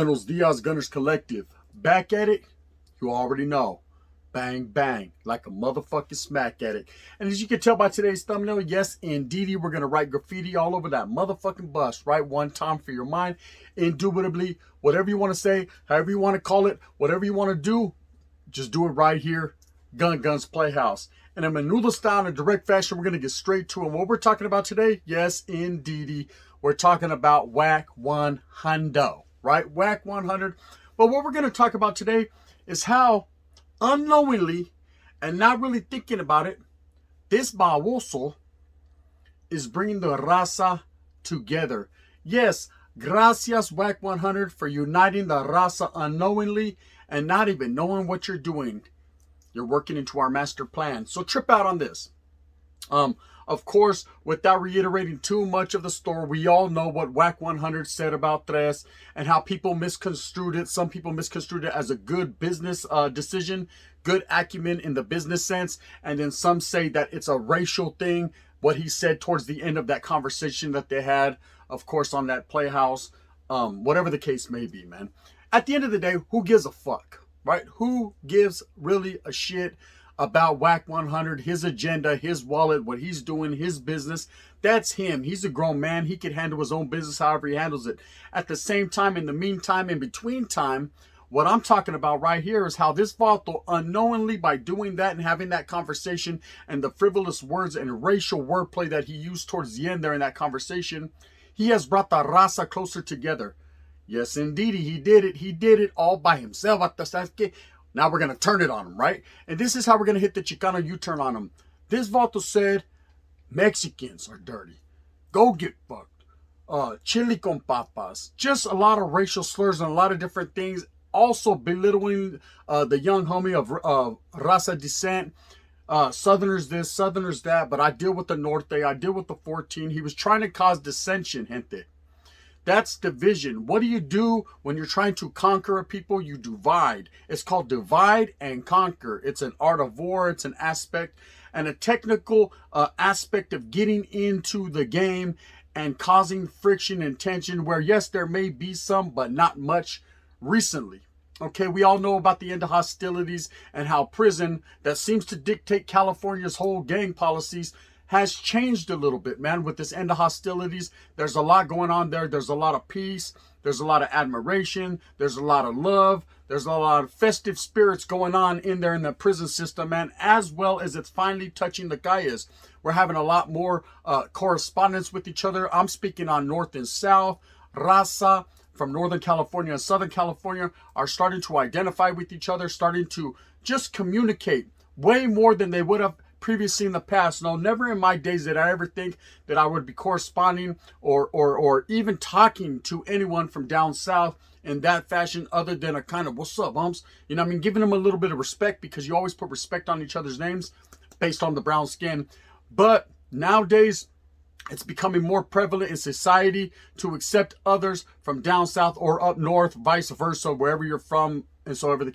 Buenos Dias Gunners Collective. Back at it, you already know. Bang, bang, like a motherfucking smack at it. And as you can tell by today's thumbnail, yes, indeedy, we're going to write graffiti all over that motherfucking bus, right? One time for your mind. Indubitably, whatever you want to say, however you want to call it, whatever you want to do, just do it right here. Guns Playhouse. And in Menudo style, in a direct fashion, we're going to get straight to it. What we're talking about today, yes, indeedy, we're talking about Wack 100, right? Wack 100. But what we're going to talk about today is how unknowingly and not really thinking about it, this baboso is bringing the Raza together. Yes, gracias Wack 100 for uniting the Raza unknowingly and not even knowing what you're doing. You're working into our master plan. So trip out on this. Of course, without reiterating too much of the story, we all know what Wack 100 said about Tres and how people misconstrued it. Some people misconstrued it as a good business decision, good acumen in the business sense. And then some say that it's a racial thing, what he said towards the end of that conversation that they had, of course, on that playhouse, whatever the case may be, man. At the end of the day, who gives a fuck, right? Who gives really a shit about Wack 100, his agenda, his wallet, what he's doing, his business? That's him. He's a grown man. He can handle his own business however he handles it. At the same time, in the meantime, in between time, what I'm talking about right here is how this vato unknowingly, by doing that and having that conversation and the frivolous words and racial wordplay that he used towards the end there in that conversation, he has brought the Raza closer together. Yes, indeed, he did it. He did it all by himself. Now we're going to turn it on him, right? And this is how we're going to hit the Chicano U-turn on him. This vato said, Mexicans are dirty. Go get fucked. Chili con papas. Just a lot of racial slurs and a lot of different things. Also belittling the young homie of Raza descent. Southerners this, Southerners that. But I deal with the Norte. I deal with the 14. He was trying to cause dissension, gente. That's division. What do you do when you're trying to conquer a people? You divide. It's called divide and conquer. It's an art of war. It's an aspect and a technical aspect of getting into the game and causing friction and tension where, yes, there may be some, but not much recently. Okay, we all know about the end of hostilities and how prison that seems to dictate California's whole gang policies has changed a little bit, man. With this end of hostilities, there's a lot going on there. There's a lot of peace. There's a lot of admiration. There's a lot of love. There's a lot of festive spirits going on in there in the prison system, man, as well as it's finally touching the calles. We're having a lot more correspondence with each other. I'm speaking on North and South. Raza from Northern California and Southern California are starting to identify with each other, starting to just communicate way more than they would have previously in the past. No, never in my days did I ever think that I would be corresponding or even talking to anyone from down south in that fashion, other than a kind of what's up, humps? You know what I mean? Giving them a little bit of respect, because you always put respect on each other's names based on the brown skin. But nowadays, it's becoming more prevalent in society to accept others from down south or up north, vice versa, wherever you're from, and so however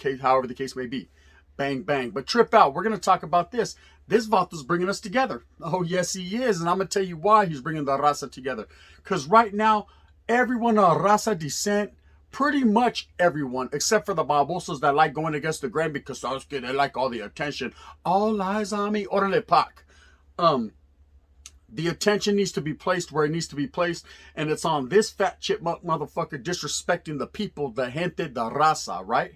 the case may be. Bang, bang. But trip out. We're going to talk about this. This vato's bringing us together. Oh, yes, he is. And I'm going to tell you why he's bringing the Raza together. Because right now, everyone on Raza descent, pretty much everyone, except for the babosos that like going against the grain because they like all the attention. All eyes on me. Orale pac. The attention needs to be placed where it needs to be placed. And it's on this fat chipmunk motherfucker disrespecting the people, the gente, the Raza, right?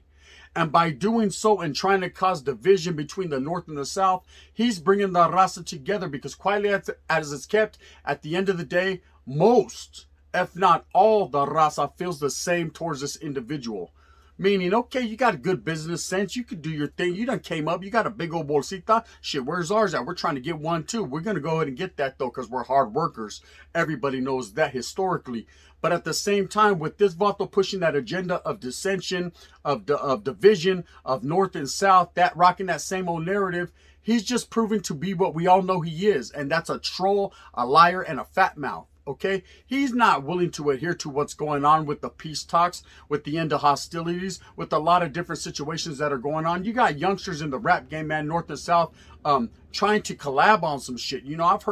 And by doing so and trying to cause division between the North and the South, he's bringing the Raza together, because quietly as it's kept, at the end of the day, most, if not all, the Raza feels the same towards this individual. Meaning, okay, you got a good business sense. You could do your thing. You done came up. You got a big old bolsita. Shit, where's ours at? We're trying to get one too. We're going to go ahead and get that though, because we're hard workers. Everybody knows that historically. But at the same time, with this vato pushing that agenda of dissension, of division, of North and South, that rocking that same old narrative, he's just proven to be what we all know he is. And that's a troll, a liar, and a fat mouth. Okay, he's not willing to adhere to what's going on with the peace talks, with the end of hostilities, with a lot of different situations that are going on. You got youngsters in the rap game, man, North and South, trying to collab on some shit. You know, I've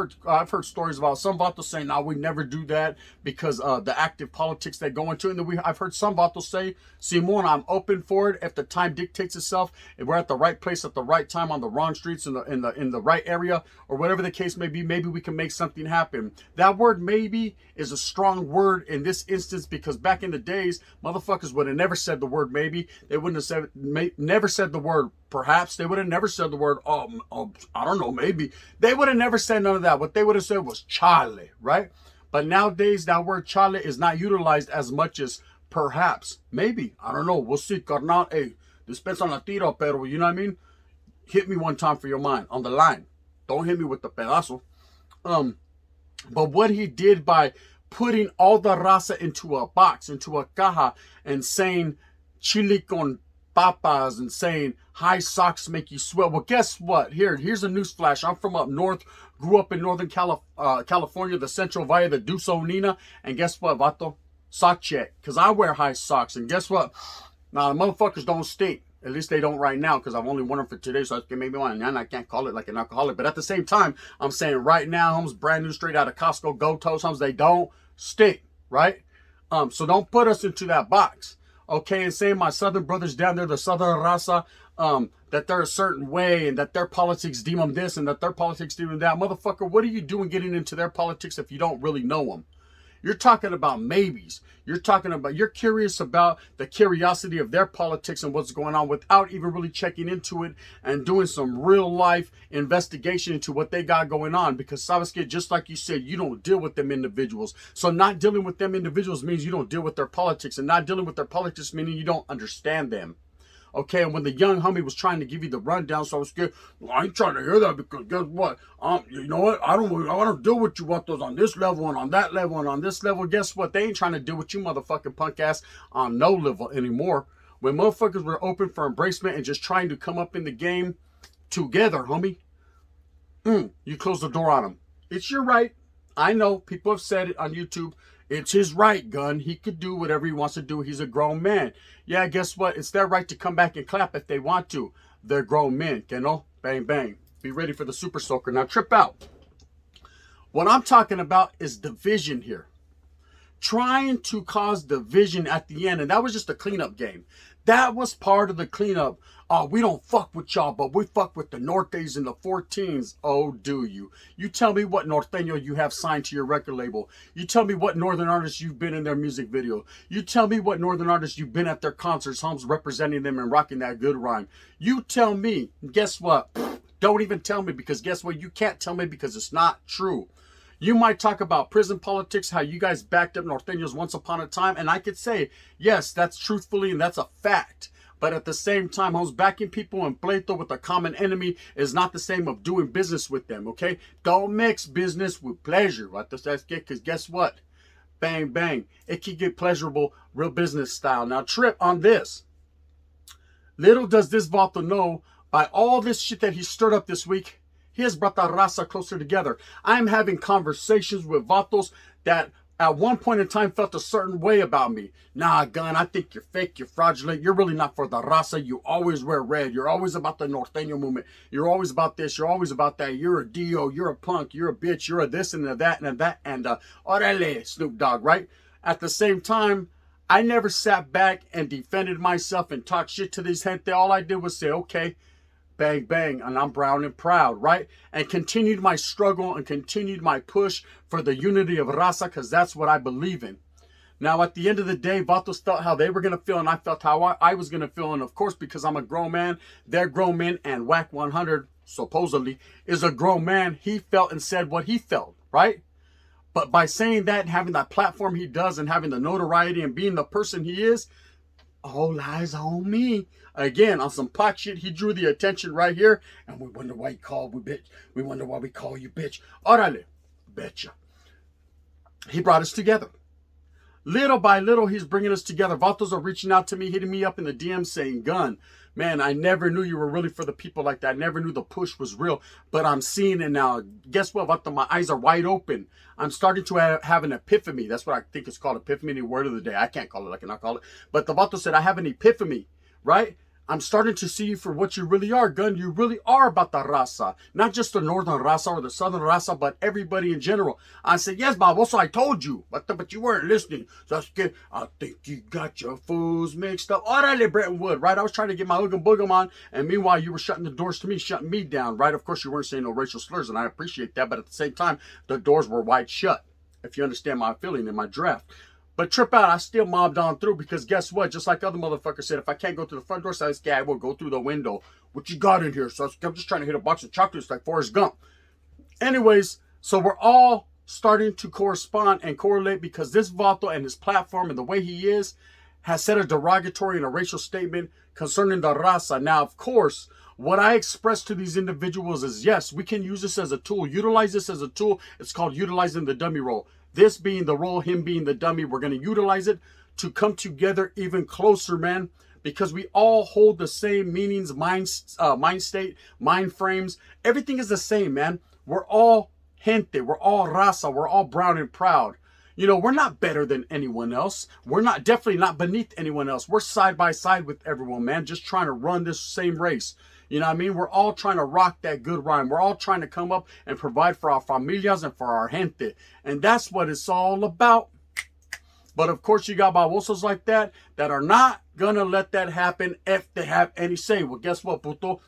heard stories about some vatos saying, "No, we never do that because the active politics they go into." And then I've heard some vatos say, "Simon, I'm open for it if the time dictates itself. If we're at the right place at the right time on the wrong streets in the right area or whatever the case may be, maybe we can make something happen." That word "maybe" is a strong word in this instance because back in the days, motherfuckers would have never said the word "maybe." They wouldn't have said never said the word "perhaps." They would have never said the word I don't know, maybe. They would have never said none of that. What they would have said was "chale," right? But nowadays, that word "chale" is not utilized as much as "perhaps," "maybe." I don't know. We'll see, carnal. Hey, dispensa la tiro, pero you know what I mean? Hit me one time for your mind on the line. Don't hit me with the pedazo. But what he did by putting all the raza into a box, into a caja, and saying chili con papas and saying high socks make you sweat. Well, guess what? Here's a news flash. I'm from up north, grew up in Northern California, the Central Valley, the Dusonina, and guess what, vato? Sock check, because I wear high socks, and guess what? Now, the motherfuckers don't stink. At least they don't right now, because I've only worn them for today, so I can maybe one, and I can't call it like an alcoholic. But at the same time, I'm saying right now, homes brand new, straight out of Costco, Go Toast, homes, they don't stink, right? So don't put us into that box. Okay, and saying my southern brothers down there, the southern raza, that they're a certain way and that their politics deem them this and that their politics deem them that. Motherfucker, what are you doing getting into their politics if you don't really know them? You're talking about maybes. You're curious about the curiosity of their politics and what's going on without even really checking into it and doing some real life investigation into what they got going on. Because Sabasket, just like you said, you don't deal with them individuals. So not dealing with them individuals means you don't deal with their politics, and not dealing with their politics meaning you don't understand them. Okay, and when the young homie was trying to give you the rundown, so I was scared. Well, I ain't trying to hear that because guess what? You know what? I want to deal with you what those on this level and on that level and on this level. Guess what? They ain't trying to deal with you, motherfucking punk ass, on no level anymore. When motherfuckers were open for embracement and just trying to come up in the game together, homie, you close the door on them. It's your right. I know people have said it on YouTube. It's his right, gun. He could do whatever he wants to do. He's a grown man. Yeah, guess what? It's their right to come back and clap if they want to. They're grown men, you know? Bang, bang. Be ready for the super soaker. Now, trip out. What I'm talking about is division here. Trying to cause division at the end. And that was just a cleanup game. That was part of the cleanup. Oh, we don't fuck with y'all, but we fuck with the Nortes and the 14s. Oh, do you? You tell me what Norteño you have signed to your record label. You tell me what Northern artists you've been in their music video. You tell me what Northern artists you've been at their concerts, homes representing them and rocking that good rhyme. You tell me. Guess what? Don't even tell me, because guess what? You can't tell me because it's not true. You might talk about prison politics, how you guys backed up Norteños once upon a time, and I could say, yes, that's truthfully and that's a fact. But at the same time, homes, backing people in pleito with a common enemy is not the same of doing business with them, okay? Don't mix business with pleasure, right? Because guess what? Bang, bang. It can get pleasurable, real business style. Now, trip on this. Little does this vato know, by all this shit that he stirred up this week, he has brought the raza closer together. I'm having conversations with vatos that at one point in time felt a certain way about me. Nah, gun, I think you're fake, you're fraudulent, you're really not for the raza, you always wear red, you're always about the Norteño movement, you're always about this, you're always about that, you're a Dio, you're a punk, you're a bitch, you're a this and a that and a that, and orale, Snoop Dogg, right? At the same time, I never sat back and defended myself and talked shit to these gente. All I did was say, okay, bang, bang, and I'm brown and proud, right? And continued my struggle and continued my push for the unity of Raza, because that's what I believe in. Now, at the end of the day, vatos felt how they were going to feel, and I felt how I was going to feel. And of course, because I'm a grown man, they're grown men, and Wack 100, supposedly, is a grown man. He felt and said what he felt, right? But by saying that and having that platform he does and having the notoriety and being the person he is, all eyes on me. Again, on some pot shit, he drew the attention right here. And we wonder why he called we bitch. We wonder why we call you bitch. Orale, betcha. He brought us together. Little by little, he's bringing us together. Vatos are reaching out to me, hitting me up in the DM saying, gun, man, I never knew you were really for the people like that. I never knew the push was real. But I'm seeing it now. Guess what, Vato? My eyes are wide open. I'm starting to have an epiphany. That's what I think it's called, epiphany, word of the day. I can't call it like I call it. But the Vato said, I have an epiphany, right? I'm starting to see you for what you really are, Gun. You really are about the Raza. Not just the Northern Raza or the Southern Raza, but everybody in general. I said, yes, Bob, also I told you, but you weren't listening. So I think you got your fools mixed up. Orale, Bretton Wood, right? I was trying to get my hoogum boogum on, and meanwhile, you were shutting the doors to me, shutting me down, right? Of course, you weren't saying no racial slurs, and I appreciate that, but at the same time, the doors were wide shut, if you understand my feeling in my draft. But trip out, I still mobbed on through because guess what? Just like other motherfuckers said, if I can't go through the front door, so I will go through the window. What you got in here? So I'm just trying to hit a box of chocolates like Forrest Gump. Anyways, so we're all starting to correspond and correlate because this Vato and his platform and the way he is has said a derogatory and a racial statement concerning the Raza. Now, of course, what I express to these individuals is, yes, we can use this as a tool. Utilize this as a tool. It's called utilizing the dummy role. This being the role, him being the dummy, we're going to utilize it to come together even closer, man, because we all hold the same meanings, mind state, mind frames. Everything is the same, man. We're all gente. We're all raza. We're all brown and proud. You know, we're not better than anyone else. We're not, definitely not beneath anyone else. We're side by side with everyone, man, just trying to run this same race. You know what I mean? We're all trying to rock that good rhyme. We're all trying to come up and provide for our familias and for our gente. And that's what it's all about. But of course, you got babosos like that are not going to let that happen if they have any say. Well, guess what, puto?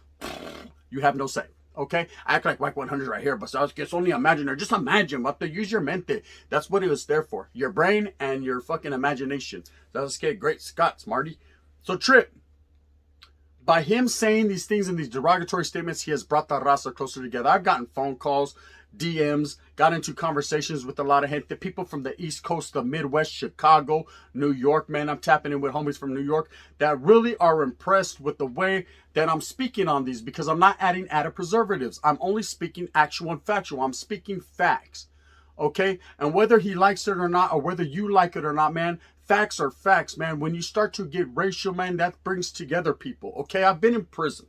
You have no say. Okay? I act like Wack 100 right here, but it's only imaginary. Just imagine, vato. Use your mente. That's what it was there for. Your brain and your fucking imagination. That's okay. Great Scott, Smarty. So, Trip. By him saying these things in these derogatory statements, he has brought the Raza closer together. I've gotten phone calls, DMs, got into conversations with a lot of gente, people from the East Coast, the Midwest, Chicago, New York, man. I'm tapping in with homies from New York that really are impressed with the way that I'm speaking on these because I'm not adding added preservatives. I'm only speaking actual and factual. I'm speaking facts. Okay? And whether he likes it or not, or whether you like it or not, man, facts are facts, man. When you start to get racial, man, that brings together people. Okay? I've been in prison.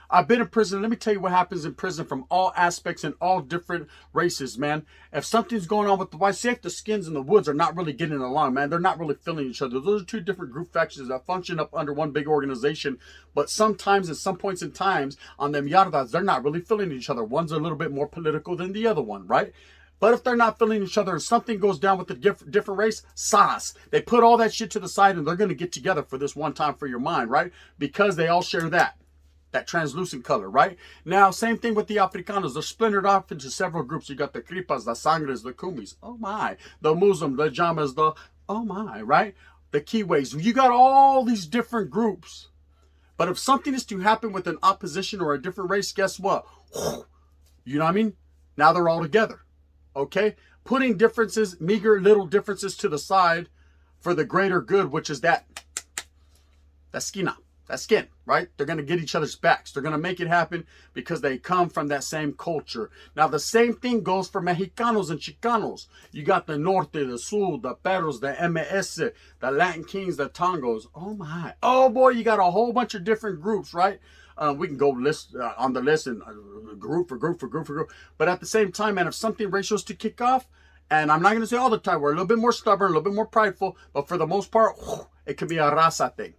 Let me tell you what happens in prison from all aspects and all different races, man. If something's going on with the whites, see if the skins in the woods are not really getting along, man. They're not really feeling each other. Those are two different group factions that function up under one big organization. But sometimes, at some points in times, on them yardas, they're not really feeling each other. One's a little bit more political than the other one, right? But if they're not feeling each other and something goes down with the different race, sas. They put all that shit to the side and they're going to get together for this one time for your mind, right? Because they all share that translucent color, right? Now, same thing with the Africanos. They're splintered off into several groups. You got the Kripas, the Sangres, the Kumis. Oh my. The Muslim, the Jamas, the oh my, right? The Kiwis. You got all these different groups. But if something is to happen with an opposition or a different race, guess what? You know what I mean? Now they're all together. Okay? Putting differences, meager little differences to the side for the greater good, which is that skin, right? They're going to get each other's backs. They're going to make it happen because they come from that same culture. Now, the same thing goes for Mexicanos and Chicanos. You got the Norte, the Sur, the Perros, the MS, the Latin Kings, the Tongos. Oh, my. Oh, boy, you got a whole bunch of different groups, right? We can go list on the list and group for group. But at the same time, man, if something racial is to kick off, and I'm not going to say all the time, we're a little bit more stubborn, a little bit more prideful, but for the most part, it can be a raza thing.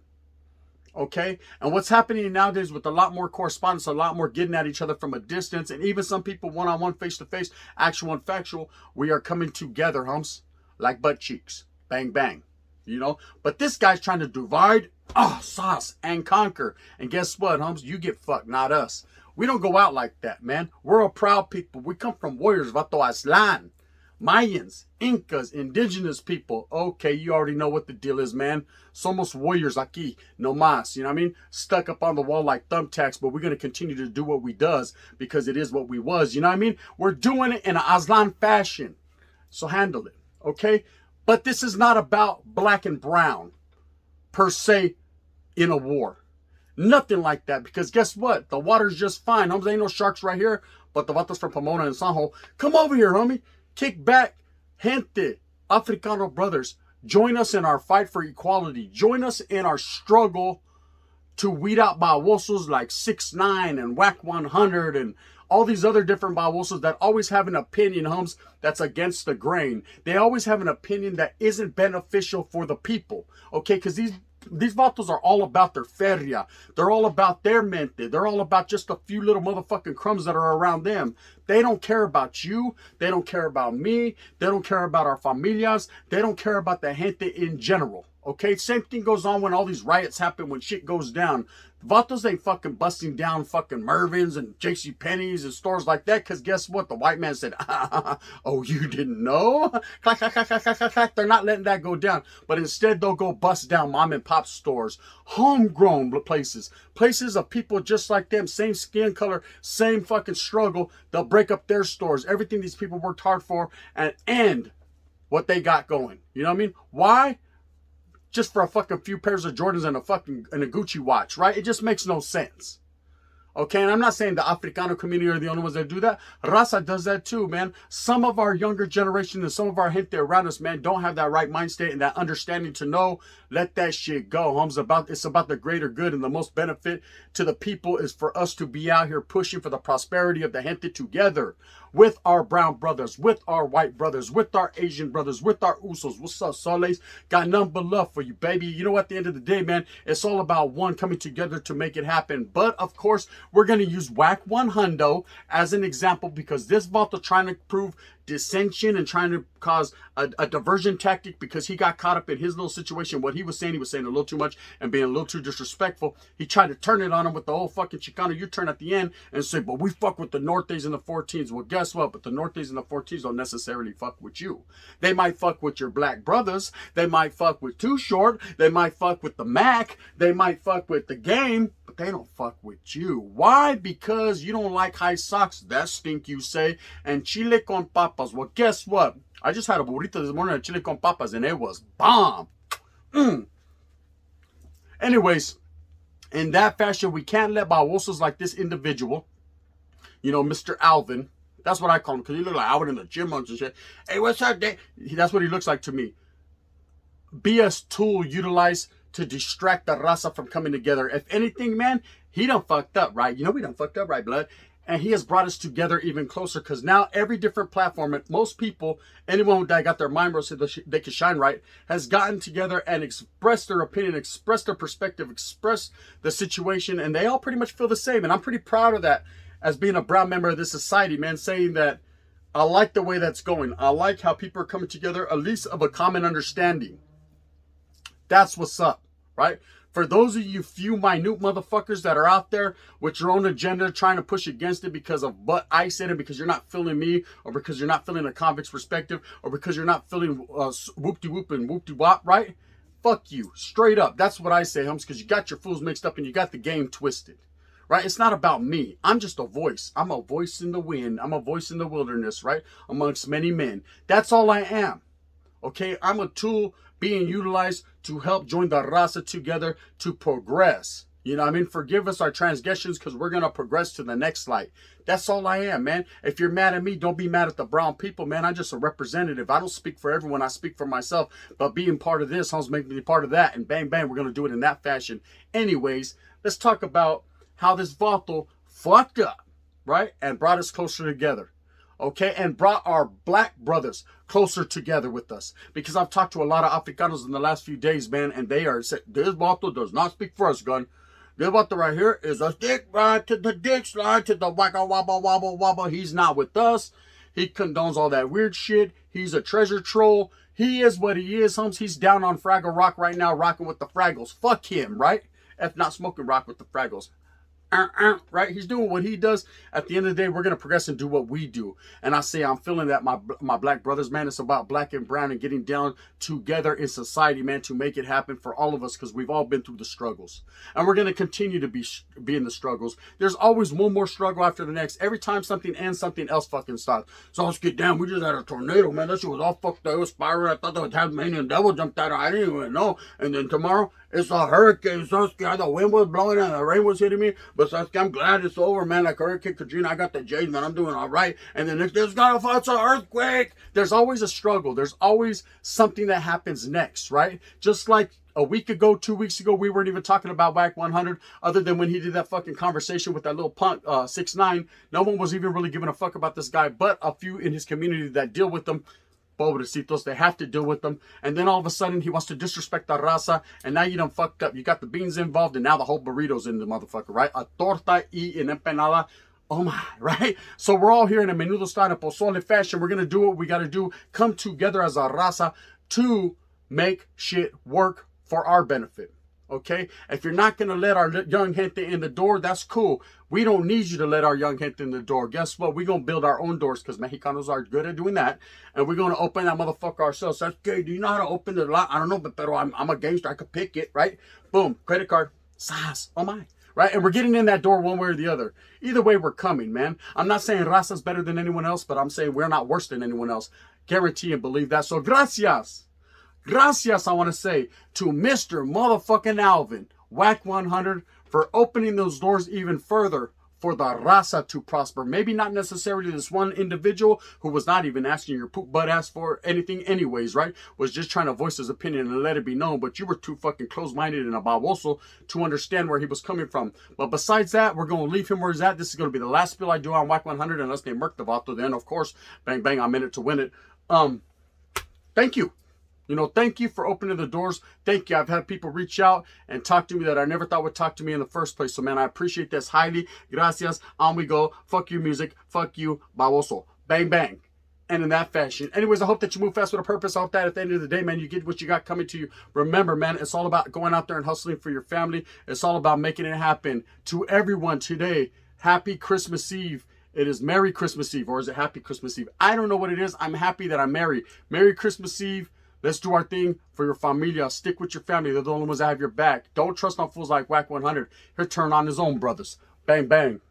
Okay? And what's happening nowadays with a lot more correspondence, a lot more getting at each other from a distance, and even some people one-on-one, face-to-face, actual and factual, we are coming together, humps, like butt cheeks. Bang, bang. You know? But this guy's trying to divide, sauce, and conquer. And guess what, humps? You get fucked, not us. We don't go out like that, man. We're a proud people. We come from warriors, Vato Aslan. Mayans, Incas, indigenous people. Okay, you already know what the deal is, man. Somos warriors aquí, no mas. You know what I mean? Stuck up on the wall like thumbtacks, but we're going to continue to do what we does because it is what we was. You know what I mean? We're doing it in an Aslan fashion. So handle it, okay? But this is not about black and brown, per se, in a war. Nothing like that, because guess what? The water's just fine. Homies, ain't no sharks right here, but the vatos from Pomona and Sanjo. Come over here, homie. Kick back, gente, Africano brothers. Join us in our fight for equality. Join us in our struggle to weed out babosos like 6ix9ine and Wack 100 and all these other different babosos that always have an opinion, homes, that's against the grain. They always have an opinion that isn't beneficial for the people. Okay, because these These vatos are all about their feria. They're all about their mente. They're all about just a few little motherfucking crumbs that are around them. They don't care about you. They don't care about me. They don't care about our familias. They don't care about the gente in general. Okay, same thing goes on when all these riots happen, when shit goes down. Vatos ain't fucking busting down fucking Mervyn's and JC Penney's and stores like that, because guess what? The white man said, oh, you didn't know? Clack, clack, clack, clack, clack, clack. They're not letting that go down. But instead, they'll go bust down mom and pop stores, homegrown places, places of people just like them, same skin color, same fucking struggle. They'll break up their stores, everything these people worked hard for, and end what they got going. You know what I mean? Why? Just for a fucking few pairs of Jordans and a Gucci watch, right? It just makes no sense. Okay, and I'm not saying the Africano community are the only ones that do that. Raza does that too, man. Some of our younger generation and some of our gente around us, man, don't have that right mind state and that understanding to know, let that shit go. It's about the greater good, and the most benefit to the people is for us to be out here pushing for the prosperity of the gente together with our brown brothers, with our white brothers, with our Asian brothers, with our Usos. What's up, Soles? Got nothing but love for you, baby. You know, at the end of the day, man, it's all about one coming together to make it happen. But, of course, we're going to use Wack 100 as an example, because this vato trying to prove dissension and trying to cause a diversion tactic because he got caught up in his little situation. What he was saying a little too much and being a little too disrespectful. He tried to turn it on him with the whole fucking Chicano U-turn at the end and say, but we fuck with the Nortes and the 14s. Well, guess what? But the Nortes and the 14s don't necessarily fuck with you. They might fuck with your black brothers. They might fuck with Too Short. They might fuck with the Mac. They might fuck with the game. But they don't fuck with you. Why? Because you don't like high socks. That stink, you say. And chile con papas. Well, guess what? I just had a burrito this morning at chile con papas, and it was bomb. Anyways, in that fashion, we can't let babosos like this individual, you know, Mr. Alvin. That's what I call him, because he look like Alvin in the gym and shit. Hey, what's up, Dave? That's what he looks like to me. Be a tool utilized to distract the raza from coming together. If anything, man, he done fucked up, right? You know we done fucked up, right, blood? And he has brought us together even closer, because now every different platform, and most people, anyone that got their mind rose so they can shine right, has gotten together and expressed their opinion, expressed their perspective, expressed the situation, and they all pretty much feel the same. And I'm pretty proud of that as being a brown member of this society, man, saying that I like the way that's going. I like how people are coming together, at least of a common understanding. That's what's up, right? For those of you few minute motherfuckers that are out there with your own agenda trying to push against it because of what I said, and because you're not feeling me, or because you're not feeling a convict's perspective, or because you're not feeling whoop-de-whoop and whoop-de-wop, right? Fuck you. Straight up. That's what I say, homies, because you got your fools mixed up and you got the game twisted, right? It's not about me. I'm just a voice. I'm a voice in the wind. I'm a voice in the wilderness, right? Amongst many men. That's all I am. Okay? I'm a tool being utilized to help join the raza together to progress. You know what I mean? Forgive us our transgressions, because we're going to progress to the next light. That's all I am, man. If you're mad at me, don't be mad at the brown people, man. I'm just a representative. I don't speak for everyone. I speak for myself. But being part of this helps make me part of that. And bang, bang, we're going to do it in that fashion. Anyways, let's talk about how this vato fucked up, right? And brought us closer together. Okay, and brought our black brothers closer together with us. Because I've talked to a lot of Africanos in the last few days, man, and they are saying, this vato does not speak for us, gun. This vato right here is a dick ride to the dick slide to the wacka wobble wobble wobble. He's not with us. He condones all that weird shit. He's a treasure troll. He is what he is, homes. He's down on Fraggle Rock right now, rocking with the Fraggles. Fuck him, right? If not smoking rock with the Fraggles. Right? He's doing what he does. At the end of the day, we're going to progress and do what we do. And I say, I'm feeling that my black brothers, man, it's about black and brown and getting down together in society, man, to make it happen for all of us, because we've all been through the struggles. And we're going to continue to be in the struggles. There's always one more struggle after the next. Every time something ends, something else fucking starts. So let's get down. We just had a tornado, man. That shit was all fucked up. It was spiraling. I thought the Tasmanian devil jumped out. I didn't even know. And then tomorrow, it's a hurricane. So scared. The wind was blowing and the rain was hitting me. But I'm glad it's over, man. Like Hurricane Katrina, I got the J's, man. I'm doing all right. And then there's got to it's an earthquake. There's always a struggle. There's always something that happens next, right? Just like a week ago, 2 weeks ago, we weren't even talking about Wack 100, other than when he did that fucking conversation with that little punk 6ix9ine. No one was even really giving a fuck about this guy, but a few in his community that deal with him. Pobrecitos, they have to deal with them. And then all of a sudden, he wants to disrespect the raza. And now you done fucked up. You got the beans involved, and now the whole burrito's in the motherfucker, right? A torta y an empanada. Oh my, right? So we're all here in a menudo style, pozole fashion. We're going to do what we got to do. Come together as a raza to make shit work for our benefit. Okay? If you're not going to let our young gente in the door, that's cool. We don't need you to let our young gente in the door. Guess what? We're going to build our own doors because Mexicanos are good at doing that. And we're going to open that motherfucker ourselves. That's okay. Do you know how to open the lock? I don't know, but I'm a gangster. I could pick it, right? Boom. Credit card. Sas. Oh my. Right? And we're getting in that door one way or the other. Either way, we're coming, man. I'm not saying Raza's better than anyone else, but I'm saying we're not worse than anyone else. Guarantee and believe that. So gracias. Gracias, I want to say, to Mr. motherfucking Alvin, Wack 100, for opening those doors even further for the raza to prosper. Maybe not necessarily this one individual who was not even asking your poop butt ass for anything anyways, right? Was just trying to voice his opinion and let it be known, but you were too fucking close-minded and a baboso to understand where he was coming from. But besides that, we're going to leave him where he's at. This is going to be the last spill I do on Wack 100 unless they murk the vato. Then, of course, bang, bang, I'm in it to win it. Thank you. You know, thank you for opening the doors. Thank you. I've had people reach out and talk to me that I never thought would talk to me in the first place. So, man, I appreciate this highly. Gracias. On we go. Fuck your music. Fuck you. Baboso. Bang, bang. And in that fashion. Anyways, I hope that you move fast with a purpose. I hope that at the end of the day, man, you get what you got coming to you. Remember, man, it's all about going out there and hustling for your family. It's all about making it happen. To everyone today, happy Christmas Eve. It is Merry Christmas Eve, or is it Happy Christmas Eve? I don't know what it is. I'm happy that I'm married. Merry Christmas Eve. Let's do our thing for your familia. Stick with your family. They're the only ones that have your back. Don't trust on fools like Wack 100. He'll turn on his own brothers. Bang, bang.